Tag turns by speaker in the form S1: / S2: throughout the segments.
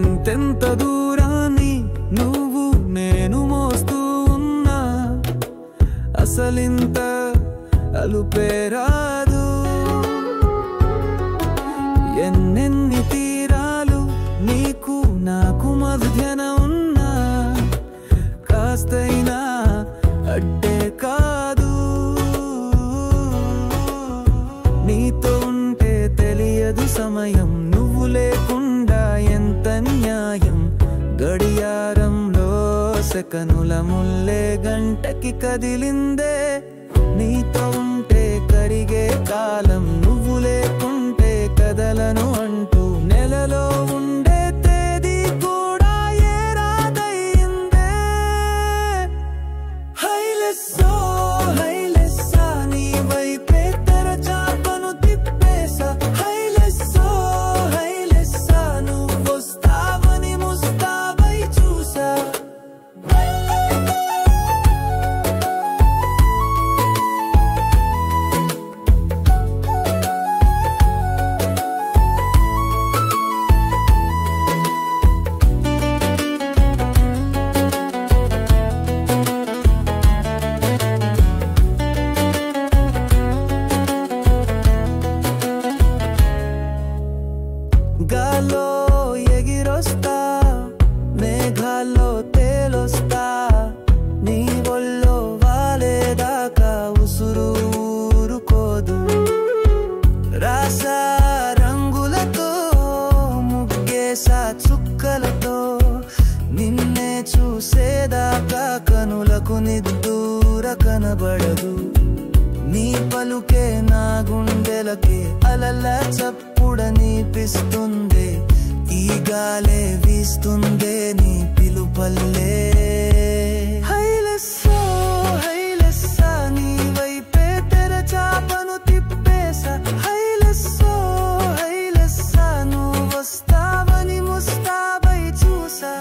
S1: ఎంతెంత దూరాన్ని నువ్వు నేను మోస్తూ ఉన్నా అసలింత అలుపేరాదు. ఎన్నెన్ని తీరాలు నీకు నాకు మధ్యన ఉన్నా కాస్తైనా అడ్డే కాదు. నీతో ఉంటే తెలియదు సమయం, నువ్వు లేకుండా ఎంత న్యాయం. గడియారంలో సెకనుల ముల్లే గంటకి కదిలిందే. నీతో ఉంటే కరిగే కాలం, నువ్వు లేకుంటే కదలను అంటూ నెలలో ఉండే తేదీ కూడా ఏరాదయిందే. హైలెస్సో హైలెస్సా నీ వైపే తెరచాపను తిప్పేసా. హైలెస్సో హైలెస్సా నువ్వొస్తావని ముస్తాబై చూసా. గాల్లో ఎగిరొస్తా, మేఘాల్లో తేలొస్తా, నీ ఒళ్ళో వాలేదాకా ఉసురు ఊరుకోదు. రాసా రంగులతో ముగ్గేసా చుక్కలతో, నిన్నే చూసేదాకా కనులకు నిద్దూర కనబడదు. నీ పలుకే నా గుండెలకే అలల చప్పుడనిపిస్తుంది. ఈ గాలే వీస్తుందే నీ పిలుపల్లే. హైలెస్సో హైలెస్సా నీ వైపే తెరచాపను తిప్పేసా. హైలెస్సో హైలెస్సా నువ్వొస్తావని ముస్తాబై చూసా.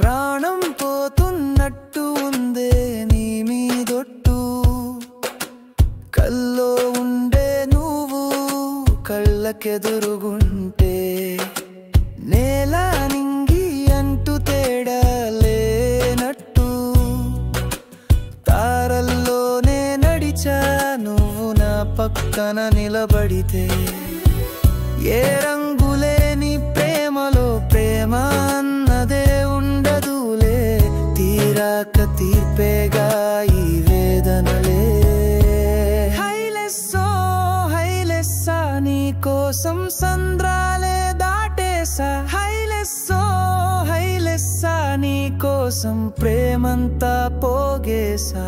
S1: ప్రాణం పోతున్నట్టు ఉందే నీ మీదొట్టు, కల్లో ఉండే నువ్వు కళ్ళకెదురుగుంటే. నేల నింగి అంటూ తేడా లేనట్టు, తారల్లోనే నడిచా నువ్వు నా పక్కన నిలబడితే. ఏ రంగులేని ప్రేమలో ప్రేమ అన్నదే ఉండదులే. తీరాక తీర్పేగా ఈ వేదనలే. హైలెస్సో హైలెస్సా నీ కోసం సంద్రాలే దాటేసా. హైలెస్సో హైలెస్సా నీ కోసం ప్రేమంతా పోగేసా.